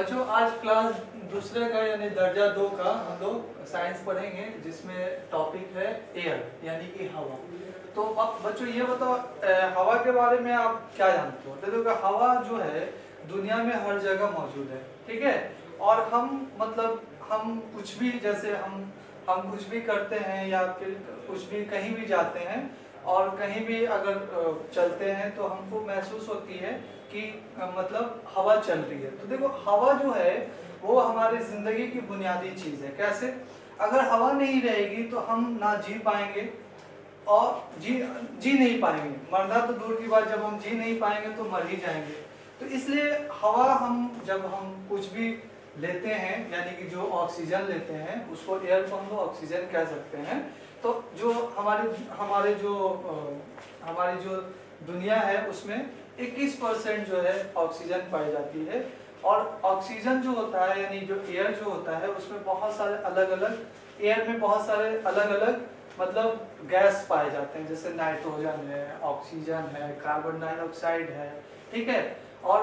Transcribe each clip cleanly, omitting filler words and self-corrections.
बच्चों आज क्लास दूसरे का यानी दर्जा 2 का हम लोग साइंस पढ़ेंगे जिसमें टॉपिक है एयर यानी कि हवा। तो अब बच्चों ये बताओ हवा के बारे में आप क्या जानते हो? देखो हवा जो है दुनिया में हर जगह मौजूद है, ठीक है। और हम मतलब हम कुछ भी जैसे हम कुछ भी करते हैं या फिर कुछ भी कहीं भी जाते हैं और कहीं भी अगर चलते हैं तो हमको महसूस होती है कि मतलब हवा चल रही है। तो देखो हवा जो है वो हमारी जिंदगी की बुनियादी चीज है। कैसे? अगर हवा नहीं रहेगी तो हम ना जी पाएंगे और जी नहीं पाएंगे, मरना तो दूर की बात, जब हम जी नहीं पाएंगे तो मर ही जाएंगे। तो इसलिए हवा जब हम कुछ भी लेते हैं यानी कि जो ऑक्सीजन लेते हैं उसको एयर को हम लोग ऑक्सीजन कह सकते हैं। तो जो हमारी जो दुनिया है उसमें 21% जो है ऑक्सीजन पाई जाती है। और ऑक्सीजन जो होता है यानी जो एयर जो होता है उसमें बहुत सारे अलग अलग मतलब गैस पाए जाते हैं, जैसे नाइट्रोजन है, ऑक्सीजन है, कार्बन डाइऑक्साइड है, ठीक है, और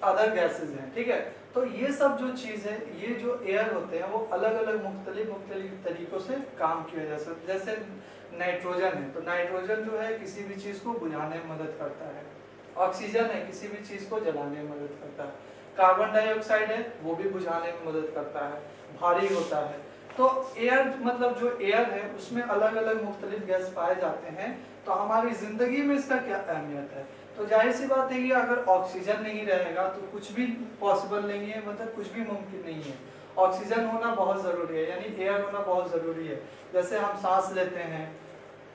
अदर गैसेज हैं, ठीक है। तो ये सब जो चीज़ है, ये जो एयर होते हैं वो अलग अलग मुख्तलिफ तरीकों से काम किया जा सकता है। जैसे नाइट्रोजन है तो नाइट्रोजन जो है किसी भी चीज़ को बुझाने में मदद करता है, ऑक्सीजन है किसी भी चीज़ को जलाने में मदद करता है, कार्बन डाइऑक्साइड है वो भी बुझाने में मदद करता है, भारी होता है। तो एयर मतलब जो एयर है उसमें अलग अलग मुख्तलिफ गैस पाए जाते हैं। तो हमारी ज़िंदगी में इसका क्या अहमियत है? तो जाहिर सी बात है कि अगर ऑक्सीजन नहीं रहेगा तो कुछ भी पॉसिबल नहीं है, मतलब कुछ भी मुमकिन नहीं है। ऑक्सीजन होना बहुत ज़रूरी है यानी एयर होना बहुत ज़रूरी है। जैसे हम सांस लेते हैं,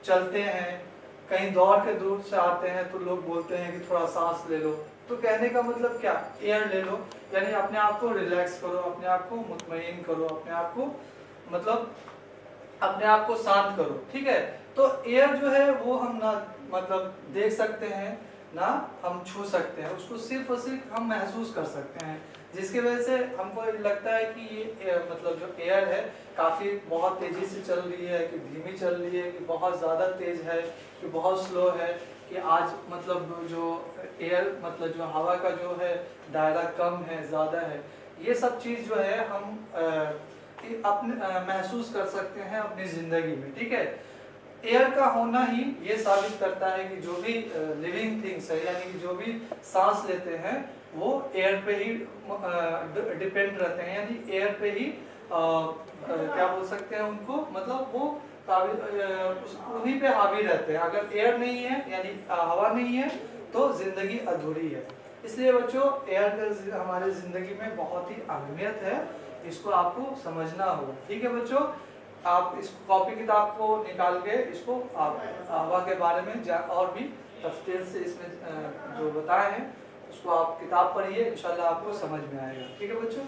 चलते हैं, कहीं दौड़ के दूर से आते हैं तो लोग बोलते हैं कि थोड़ा सांस ले लो। तो कहने का मतलब क्या? एयर ले लो, यानी अपने आप को रिलैक्स करो, अपने आप को मुतमईन करो, अपने आप को मतलब अपने आप को शांत करो, ठीक है। तो एयर जो है वो हम ना मतलब देख सकते हैं ना हम छू सकते हैं, उसको सिर्फ और सिर्फ हम महसूस कर सकते हैं, जिसकी वजह से हमको लगता है कि ये मतलब जो एयर है काफ़ी बहुत तेज़ी से चल रही है, कि धीमी चल रही है, कि बहुत ज़्यादा तेज़ है, कि बहुत स्लो है, कि आज मतलब जो एयर मतलब जो हवा का जो है दायरा कम है, ज़्यादा है। ये सब चीज़ जो है हम अपने महसूस कर सकते हैं अपनी ज़िंदगी में, ठीक है। एयर का होना ही ये साबित करता है कि जो भी लिविंग थिंग्स है यानी कि जो भी सांस लेते हैं वो एयर पे ही डिपेंड रहते हैं, यानी एयर पे ही क्या बोल सकते हैं उनको, मतलब वो उन्हीं पे हावी रहते हैं। अगर एयर नहीं है यानी हवा नहीं है तो जिंदगी अधूरी है। इसलिए बच्चों एयर का हमारी जिंदगी में बहुत ही अहमियत है, इसको आपको समझना होगा, ठीक है बच्चों। आप इस कॉपी किताब को निकाल के इसको आप हवा के बारे में और भी तफसील से इसमें जो बताए हैं उसको आप किताब पढ़िए, इंशाल्लाह आपको समझ में आएगा, ठीक है बच्चों।